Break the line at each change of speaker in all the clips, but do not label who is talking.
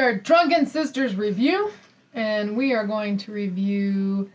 are Drunken Sisters Review, and we are going to review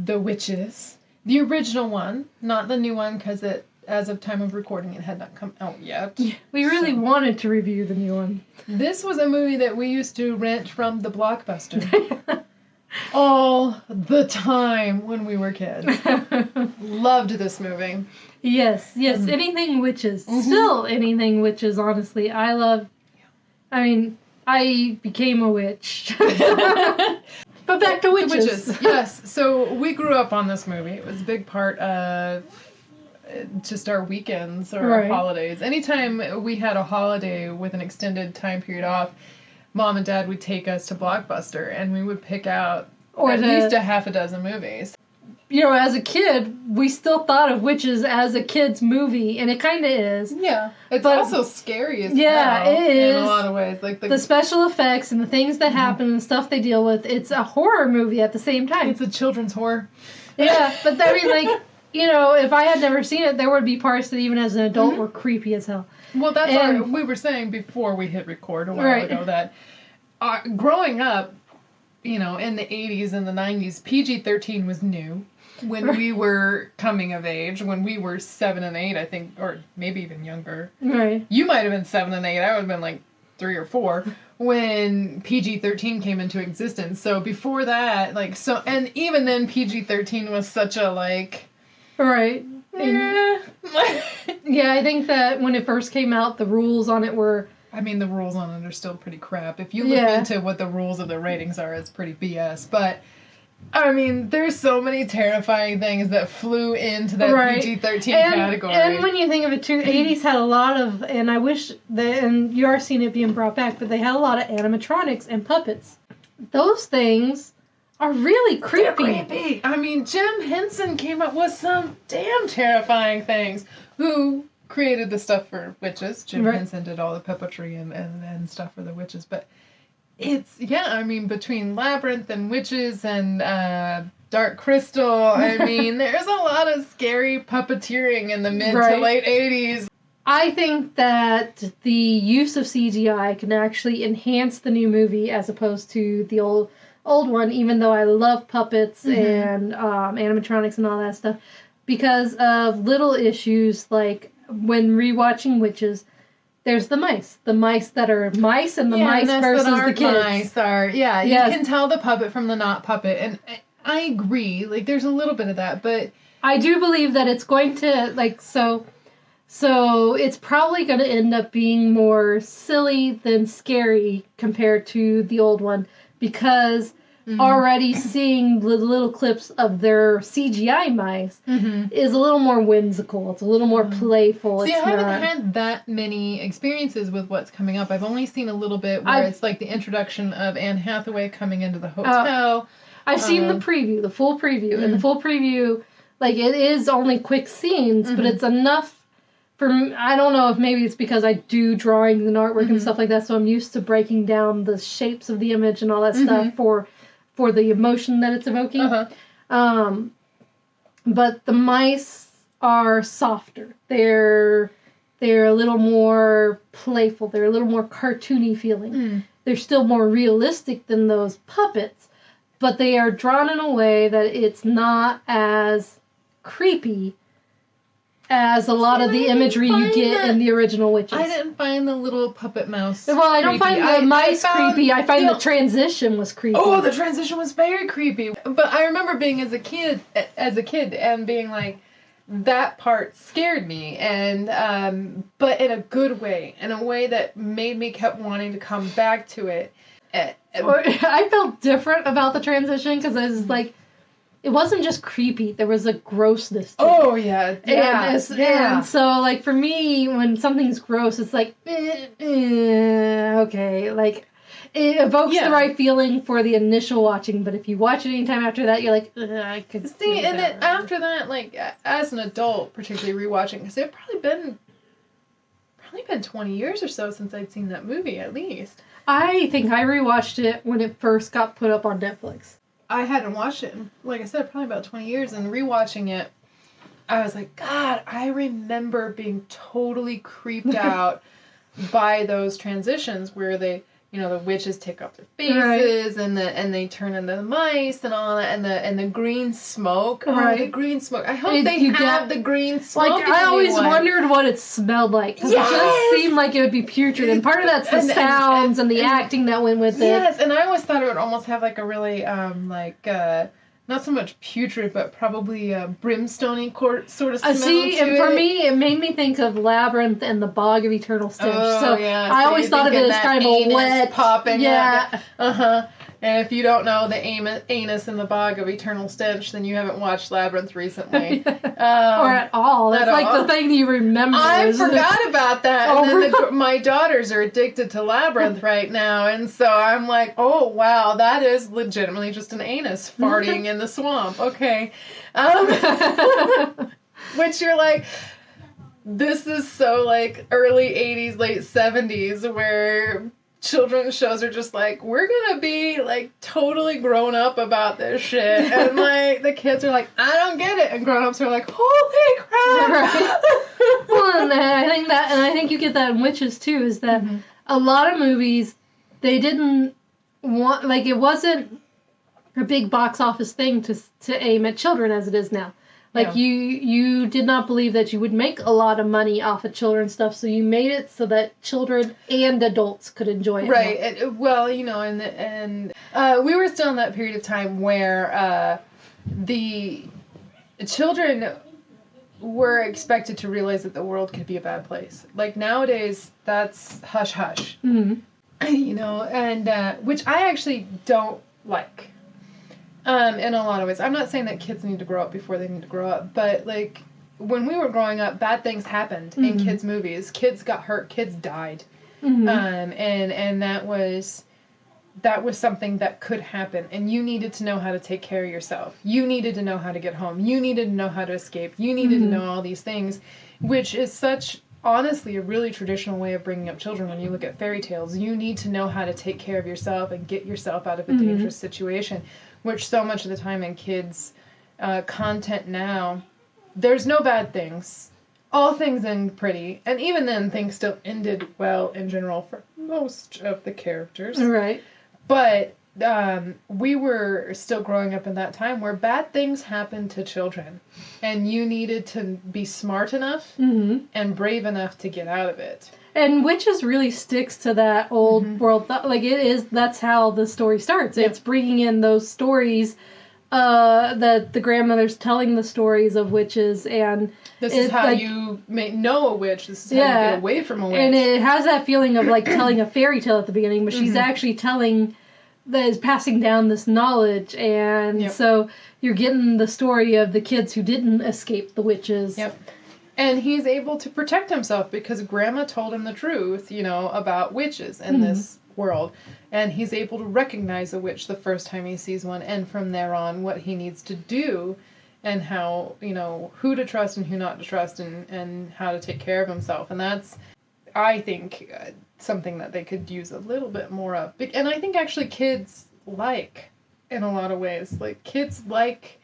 The Witches. The original one, not the new one, because as of time of recording, it had not come out yet.
We really wanted to review the new one.
This was a movie that we used to rent from the Blockbuster all the time when we were kids. Loved this movie.
Yes, anything witches. Mm-hmm. Still anything witches, honestly. I became a witch. But back to witches.
Yes, so we grew up on this movie. It was a big part of just our weekends or our holidays. Anytime we had a holiday with an extended time period off, Mom and Dad would take us to Blockbuster and we would pick out at least a half a dozen movies.
You know, as a kid, we still thought of witches as a kid's movie, and it kind of is.
Yeah. It's also scary as
hell. It is.
In a lot of ways. Like
the special effects and the things that happen and stuff they deal with, it's a horror movie at the same time.
It's a children's horror.
Yeah, but I mean, like, you know, if I had never seen it, there would be parts that even as an adult were creepy as hell.
Well, that's we were saying before we hit record a while ago that growing up, you know, in the 80s and the 90s, PG-13 was new. When we were coming of age, when we were 7 and 8, I think, or maybe even younger. Right. You might have been 7 and 8. I would have been like 3 or 4 when PG-13 came into existence. So before that, and even then PG-13 was such a
Right. Yeah, I think that when it first came out, the rules on it were...
I mean, the rules on it are still pretty crap. If you look into what the rules of the ratings are, it's pretty BS. But... I mean, there's so many terrifying things that flew into that PG-13 category.
And when you think of it, too, 80s had a lot of, and I wish and you are seeing it being brought back, but they had a lot of animatronics and puppets. Those things are really creepy.
They're creepy. I mean, Jim Henson came up with some damn terrifying things. Who created the stuff for witches? Jim Henson did all the puppetry and stuff for the witches, but... It's, between Labyrinth and Witches and Dark Crystal, there's a lot of scary puppeteering in the mid to late 80s.
I think that the use of CGI can actually enhance the new movie as opposed to the old one, even though I love puppets and animatronics and all that stuff, because of little issues like when rewatching Witches. There's the mice. The mice that are mice and the mice versus the kids.
Mice are, you can tell the puppet from the not puppet. And I agree. There's a little bit of that, but...
I do believe that it's going to, so it's probably going to end up being more silly than scary compared to the old one. Because already seeing the little clips of their CGI mice is a little more whimsical. It's a little more playful.
See, I haven't had that many experiences with what's coming up. I've only seen a little bit where it's like the introduction of Anne Hathaway coming into the hotel.
I've seen the preview, the full preview. And the full preview, it is only quick scenes, but it's enough for me. I don't know if maybe it's because I do drawing and artwork and stuff like that, so I'm used to breaking down the shapes of the image and all that stuff for the emotion that it's evoking. But the mice are softer. They're a little more playful. They're a little more cartoony feeling. They're still more realistic than those puppets, but they are drawn in a way that it's not as creepy as a lot of the imagery you get in the original Witches.
I didn't find the little puppet mouse
Well, I don't find the mice creepy. I find the transition was creepy.
Oh, the transition was very creepy. But I remember being as a kid and being like, that part scared me. And but in a good way. In a way that made me kept wanting to come back to it.
I felt different about the transition because I was like, it wasn't just creepy. There was a grossness to it.
Oh, yeah.
And so, for me, when something's gross, it's like, okay. It evokes the right feeling for the initial watching, but if you watch it anytime after that, you're like, I could see
and then after that, as an adult, particularly rewatching, because it's probably been 20 years or so since I'd seen that movie, at least.
I think I rewatched it when it first got put up on Netflix.
I hadn't watched it in, like I said, probably about 20 years, and rewatching it, I was like, God, I remember being totally creeped out by those transitions where they, the witches take off their faces and they turn into mice and all that and the green smoke. Oh, the green smoke. I hope they have the green smoke.
Like, I always wondered what it smelled like. Because it just seemed like it would be putrid. And part of that's the sounds and the acting that went with it.
Yes, and I always thought it would almost have like a really, not so much putrid, but probably a brimstone-y sort of smell
see, and for me, it made me think of Labyrinth and the Bog of Eternal Stench.
Oh, yeah.
I always thought of it as kind of a wet...
popping.
Yeah.
Uh-huh. And if you don't know the anus in the Bog of Eternal Stench, then you haven't watched Labyrinth recently.
Or at all. That's like the thing you remember.
I forgot about that. And then my daughters are addicted to Labyrinth right now. And so I'm like, oh, wow, that is legitimately just an anus farting in the swamp. Okay. Which you're like... This is so, like, early 80s, late 70s, where... children's shows are just like, we're gonna be like totally grown up about this shit, and like the kids are like, I don't get it, and grown-ups are like, holy crap.
Right. Well, and I think you get that in Witches too, is that a lot of movies, they didn't want, like, it wasn't a big box office thing to aim at children as it is now. Like, you did not believe that you would make a lot of money off of children's stuff, so you made it so that children and adults could enjoy it.
Right. And we were still in that period of time where the children were expected to realize that the world could be a bad place. Like, nowadays, that's hush-hush. Mm-hmm. And which I actually don't like. In a lot of ways. I'm not saying that kids need to grow up before they need to grow up, but, like, when we were growing up, bad things happened in kids' movies. Kids got hurt. Kids died. Mm-hmm. And that was something that could happen. And you needed to know how to take care of yourself. You needed to know how to get home. You needed to know how to escape. You needed to know all these things, which is such, honestly, a really traditional way of bringing up children. When you look at fairy tales, you need to know how to take care of yourself and get yourself out of a dangerous situation. Which so much of the time in kids' content now, there's no bad things. All things end pretty. And even then, things still ended well in general for most of the characters.
Right.
But we were still growing up in that time where bad things happened to children. And you needed to be smart enough and brave enough to get out of it.
And Witches really sticks to that old world. That's how the story starts. Yep. It's bringing in those stories, the grandmother's telling the stories of witches, and...
This is how you know a witch. This is how you get away from a witch.
And it has that feeling of, like, telling a fairy tale at the beginning, but she's actually passing down this knowledge, and so you're getting the story of the kids who didn't escape the witches.
Yep. And he's able to protect himself because Grandma told him the truth, about witches in this world. And he's able to recognize a witch the first time he sees one, and from there on what he needs to do and how, who to trust and who not to trust and how to take care of himself. And that's, I think, something that they could use a little bit more of. And I think actually kids like, in a lot of ways, like kids like...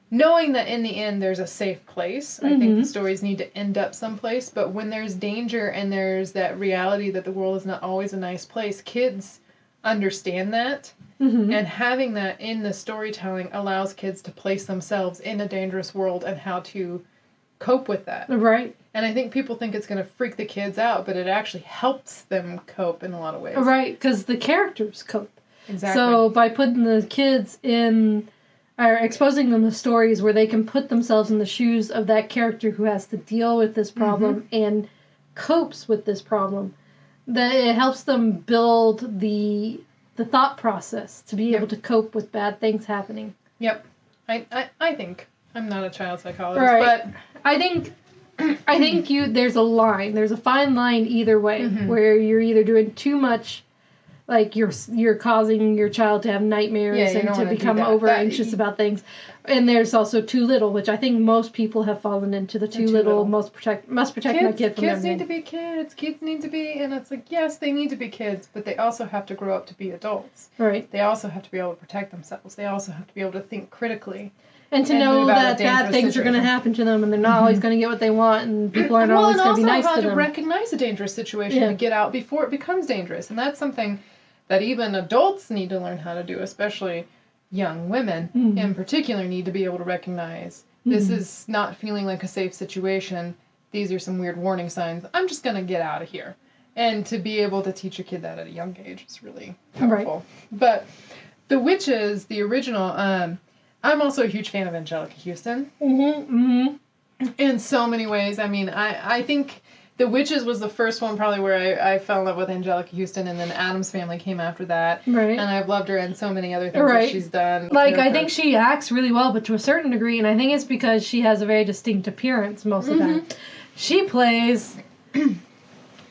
knowing that in the end there's a safe place. I think the stories need to end up someplace, but when there's danger and there's that reality that the world is not always a nice place, kids understand that, and having that in the storytelling allows kids to place themselves in a dangerous world and how to cope with that.
Right.
And I think people think it's going to freak the kids out, but it actually helps them cope in a lot of ways.
Right, because the characters cope.
Exactly.
So by putting the kids in... or exposing them to stories where they can put themselves in the shoes of that character who has to deal with this problem and copes with this problem, that it helps them build the thought process to be able to cope with bad things happening.
Yep. I think. I'm not a child psychologist, but...
I think there's a line. There's a fine line either way, where you're either doing too much... Like, you're causing your child to have nightmares and to become over anxious about things. And there's also too little, which I think most people have fallen into the too little. Must protect my kid from everything.
Kids need to be kids. Kids need to be, and it's like, yes, they need to be kids, but they also have to grow up to be adults.
Right.
They also have to be able to protect themselves. They also have to be able to think critically.
And to know that bad things are going to happen to them, and they're not always going to get what they want, and people aren't always going to be nice to them.
And also how to recognize a dangerous situation to get out before it becomes dangerous. And that's something that even adults need to learn how to do, especially young women in particular need to be able to recognize this is not feeling like a safe situation. These are some weird warning signs. I'm just going to get out of here. And to be able to teach a kid that at a young age is really powerful. Right. But The Witches, the original, I'm also a huge fan of Angelica Houston. In so many ways. I mean, I think The Witches was the first one probably where I fell in love with Angelica Houston, and then Addams Family came after that. Right. And I've loved her in so many other things that she's done.
Like, I think she acts really well, but to a certain degree, and I think it's because she has a very distinct appearance most of the time. She plays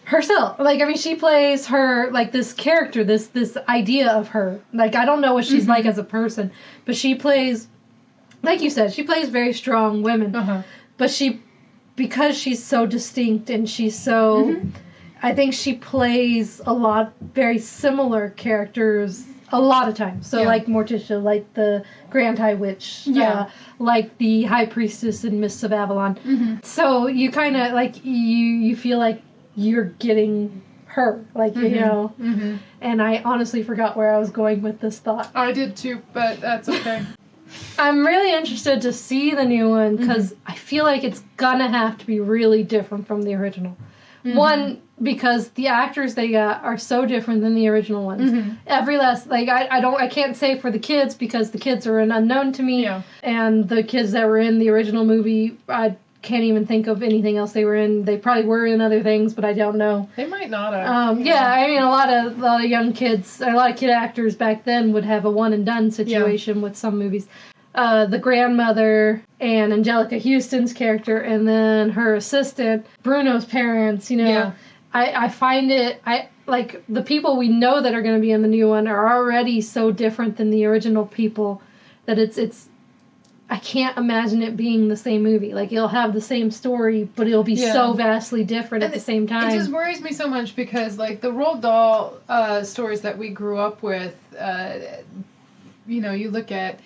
herself. Like, I mean, she plays her, like, this character, this idea of her. Like, I don't know what she's like as a person, but she plays, like you said, she plays very strong women. But because she's so distinct and she's so, I think she plays a lot very similar characters a lot of times. So like Morticia, like the Grand High Witch, like the High Priestess in Mists of Avalon. So you kind of like, you feel like you're getting her, like, you know. And I honestly forgot where I was going with this thought.
I did too, but that's okay.
I'm really interested to see the new one because I feel like it's gonna have to be really different from the original. One, because the actors they got are so different than the original ones. Every last, like, I can't say for the kids because the kids are an unknown to me. And the kids that were in the original movie, I can't even think of anything else they were in. They probably were in other things, but I don't know.
They might not have.
Yeah, I mean, a lot of young kids, a lot of kid actors back then would have a one and done situation with some movies. The grandmother and Angelica Houston's character, and then her assistant, Bruno's parents, you know. I find it, like, the people we know that are going to be in the new one are already so different than the original people that it's I can't imagine it being the same movie. Like, it'll have the same story, but it'll be so vastly different at the same time.
It just worries me so much because, like, the Roald Dahl stories that we grew up with, you know, you look at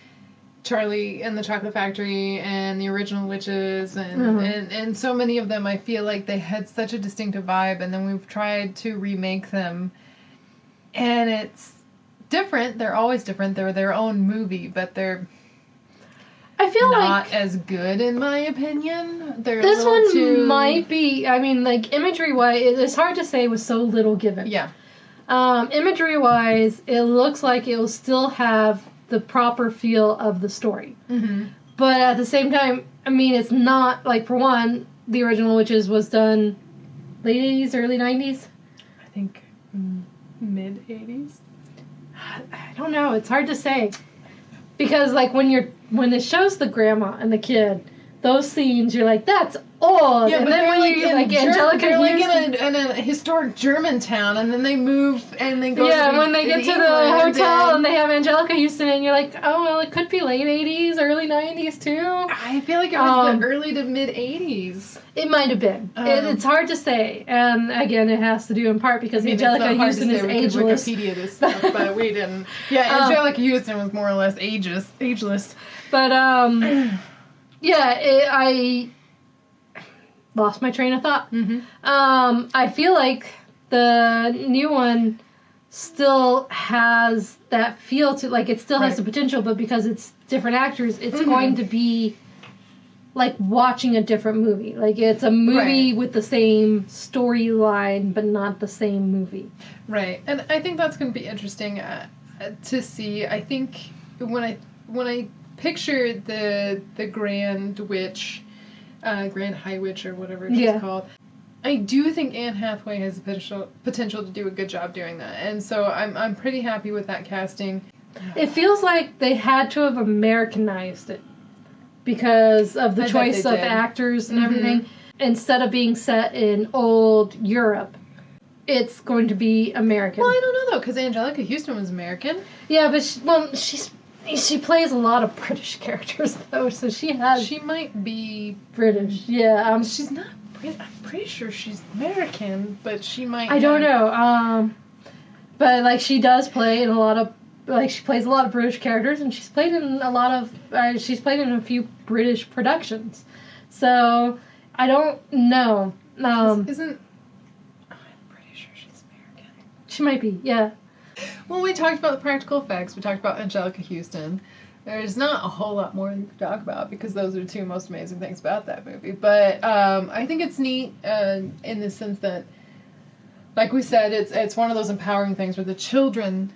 Charlie and the Chocolate Factory and the original Witches and so many of them, I feel like they had such a distinctive vibe, and then we've tried to remake them, and it's different. They're always different. They're their own movie, but they're...
I feel
not as good, in my opinion. They're
this one might be, I mean, like, imagery-wise, it's hard to say with so little given. Imagery-wise, it looks like it will still have the proper feel of the story. But at the same time, I mean, it's not, like, for one, the original Witches was done late 80s, early 90s?
I think mid-80s.
I don't know. It's hard to say. Because, like, when it shows the grandma and the kid, those scenes, you're like, that's old.
Yeah,
and
but
then when you like Angelica
they're
Houston,
like in a historic German town, and then they move and they go.
When they get to the hotel and they have Angelica Houston, and you're like, oh well, it could be late 80s, early 90s too.
I feel like it was the early to mid 80s.
It might have been. It's hard to say, and again, it has to do in part because Angelica Houston is ageless.
We could Wikipedia this stuff, but we didn't. Yeah, Angelica Houston was more or less ageless.
But I lost my train of thought. I feel like the new one still has that feel to, like, it still has the potential, but because it's different actors, it's going to be like watching a different movie. Like, it's a movie with the same storyline, but not the same movie.
Right, and I think that's going to be interesting to see. I think when I picture the Grand Witch, Grand High Witch, or whatever it's called, I do think Anne Hathaway has the potential to do a good job doing that, and so I'm pretty happy with that casting. It
feels like they had to have Americanized it because of the choice of actors and everything. Instead of being set in old Europe, it's going to be American.
Well, I don't know though, because Angelica Houston was American.
Yeah, but she plays a lot of British characters though, so she
might be
British. Yeah,
she's not. I'm pretty sure she's American, but she might.
I don't know. But like she does play in a lot of. Like, she plays a lot of British characters, and she's played in a few British productions. So, I don't know.
I'm pretty sure she's American.
She might be, yeah.
Well, we talked about the practical effects. We talked about Angelica Houston. There's not a whole lot more to talk about because those are the two most amazing things about that movie. But I think it's neat in the sense that, like we said, it's one of those empowering things where the children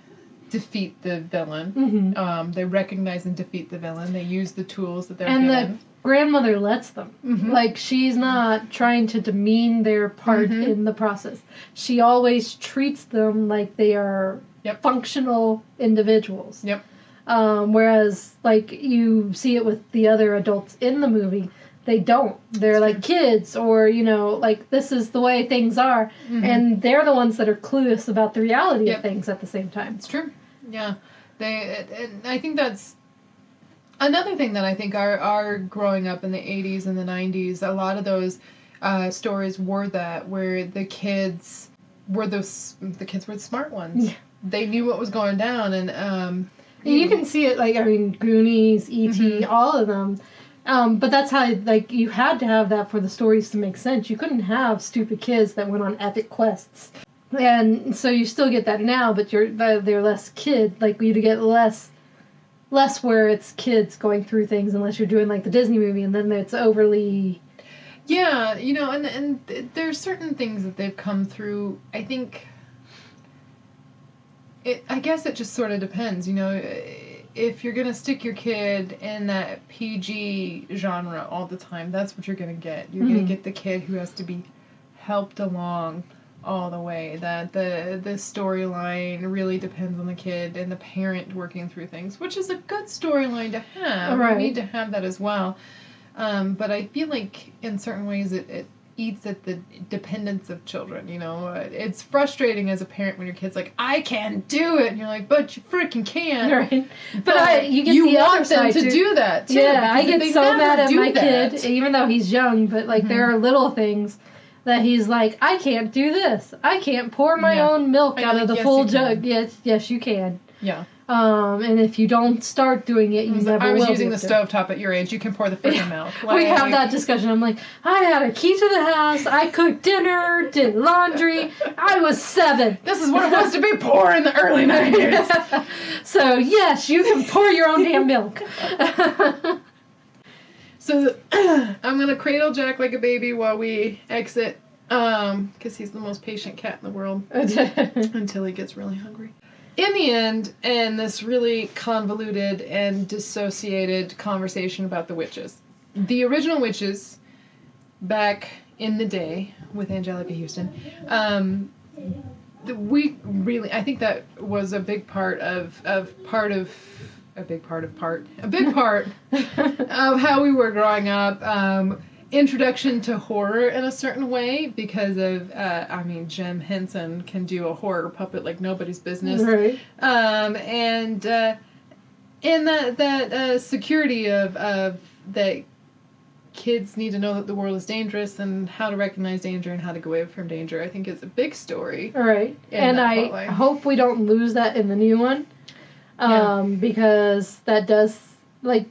defeat the villain.
Mm-hmm.
They recognize and defeat the villain. They use the tools that they're
given.
And
the grandmother lets them.
Mm-hmm.
Like, she's not trying to demean their part
Mm-hmm.
in the process. She always treats them like they are functional individuals.
Yep.
Whereas, like, you see it with the other adults in the movie, they don't. They're like kids, or, you know, like, this is the way things are.
Mm-hmm.
And they're the ones that are clueless about the reality of things at the same time.
It's true. Yeah. And I think that's another thing that I think our growing up in the 80s and the 90s, a lot of those stories were that, where the kids were the smart ones. Yeah. They knew what was going down, and
you can see it, like, I mean, Goonies, E.T.,
mm-hmm.
all of them. But that's how, like, you had to have that for the stories to make sense. You couldn't have stupid kids that went on epic quests. And so you still get that now, but they're less kid. Like, you get less where it's kids going through things, unless you're doing, like, the Disney movie, and then it's overly...
Yeah, you know, and there's certain things that they've come through, I think... I guess it just sort of depends, you know. If you're going to stick your kid in that PG genre all the time, that's what you're going to get. You're going to get the kid who has to be helped along all the way. That the storyline really depends on the kid and the parent working through things, which is a good storyline to have.
Right.
We need to have that as well. But I feel like in certain ways it eats at the dependence of children, you know. It's frustrating as a parent when your kid's like, I can't do it, and you're like, but you freaking can.
Right. But you get the other side
to do that too.
Yeah, I get so mad at my kid, even though he's young, but like there are little things that he's like, I can't do this. I can't pour my own milk out of the full jug. Yes, you can.
Yeah.
And if you don't start doing it, you never will.
I was using the stovetop at your age. You can pour the freaking milk.
Like, we have that discussion. I'm like, I had a key to the house. I cooked dinner, did laundry. I was 7.
This is what it was to be poor in the early 90s.
So, yes, you can pour your own damn milk.
So, I'm going to cradle Jack like a baby while we exit, because he's the most patient cat in the world until he gets really hungry. In the end, in this really convoluted and dissociated conversation about the witches, the original witches, back in the day with Angelica Houston, I think that was a big part of how we were growing up. Introduction to horror in a certain way because of, Jim Henson can do a horror puppet like nobody's business.
Right.
And in that security of that kids need to know that the world is dangerous and how to recognize danger and how to go away from danger, I think is a big story.
All right. And I hope we don't lose that in the new one. Because that does, like,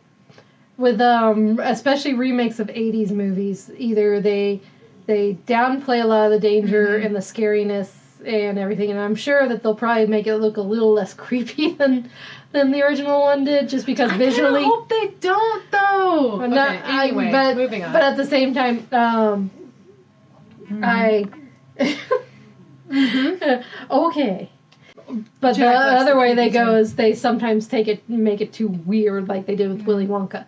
with especially remakes of 80s movies, either they downplay a lot of the danger and the scariness and everything, and I'm sure that they'll probably make it look a little less creepy than the original one did, just because visually.
I hope they don't, though. Anyway, moving on.
But at the same time, okay. But the other way they go is they sometimes make it too weird, like they did with Willy Wonka.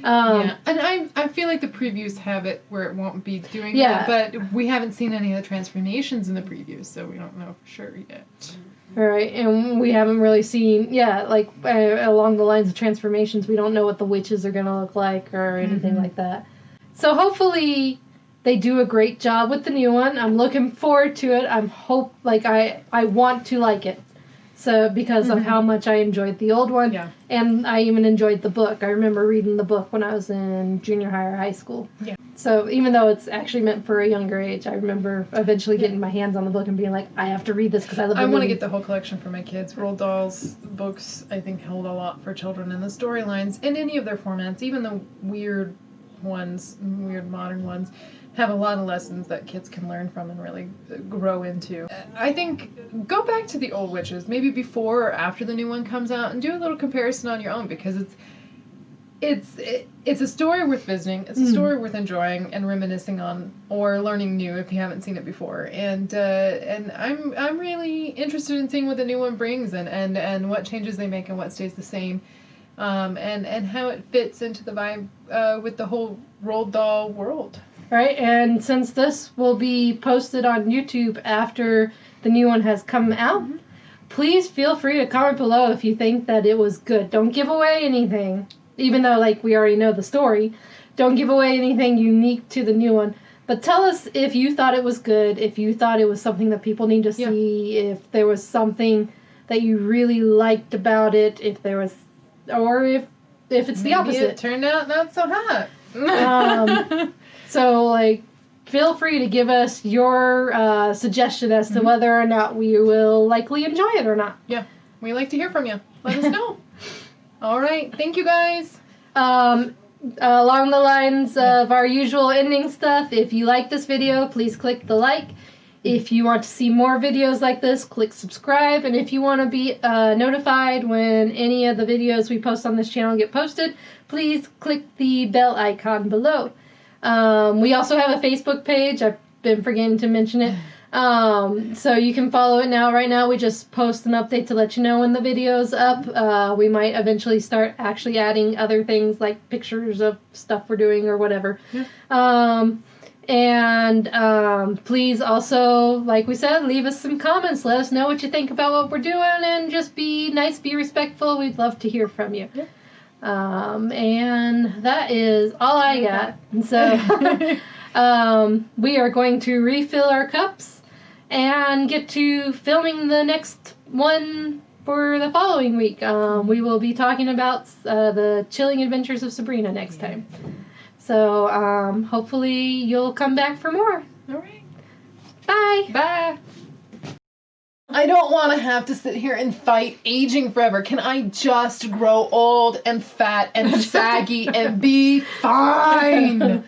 And I feel like the previews have it where it won't be doing that, but we haven't seen any of the transformations in the previews, so we don't know for sure yet.
All right, and we haven't really seen, along the lines of transformations, we don't know what the witches are going to look like or anything like that. So hopefully they do a great job with the new one. I'm looking forward to it. I want to like it. So because of how much I enjoyed the old one. Yeah. And I even enjoyed the book. I remember reading the book when I was in junior high or high school. Yeah. So even though it's actually meant for a younger age, I remember eventually getting my hands on the book and being like, I have to read this because I love the movie.
I want to get the whole collection for my kids. Roald Dahl's books, I think, hold a lot for children. And the storylines, in any of their formats, even the weird ones, weird modern ones, have a lot of lessons that kids can learn from and really grow into. I think go back to the old witches, maybe before or after the new one comes out, and do a little comparison on your own, because it's a story worth visiting. It's a story worth enjoying and reminiscing on, or learning new if you haven't seen it before. And I'm really interested in seeing what the new one brings, and what changes they make and what stays the same, and how it fits into the vibe with the whole Roald Dahl world.
Right, and since this will be posted on YouTube after the new one has come out, please feel free to comment below if you think that it was good. Don't give away anything, even though, like, we already know the story. Don't give away anything unique to the new one. But tell us if you thought it was good, if you thought it was something that people need to see, if there was something that you really liked about it, if there was, or if it's the opposite.
It turned out not so hot.
So, like, feel free to give us your suggestion as to whether or not we will likely enjoy it or not.
Yeah, we like to hear from you. Let us know. All right, thank you guys.
Along the lines of our usual ending stuff, if you like this video, please click the like. If you want to see more videos like this, click subscribe. And if you want to be notified when any of the videos we post on this channel get posted, please click the bell icon below. We also have a Facebook page. I've been forgetting to mention it. So you can follow it now. Right now we just post an update to let you know when the video's up. We might eventually start actually adding other things like pictures of stuff we're doing or whatever. Yeah. Please also, like we said, leave us some comments. Let us know what you think about what we're doing, and just be nice, be respectful. We'd love to hear from you. Yeah. And that is all I got. So, we are going to refill our cups and get to filming the next one for the following week. We will be talking about the Chilling Adventures of Sabrina next time. So, hopefully you'll come back for more.
All right.
Bye.
Bye. I don't want to have to sit here and fight aging forever. Can I just grow old and fat and saggy and be fine?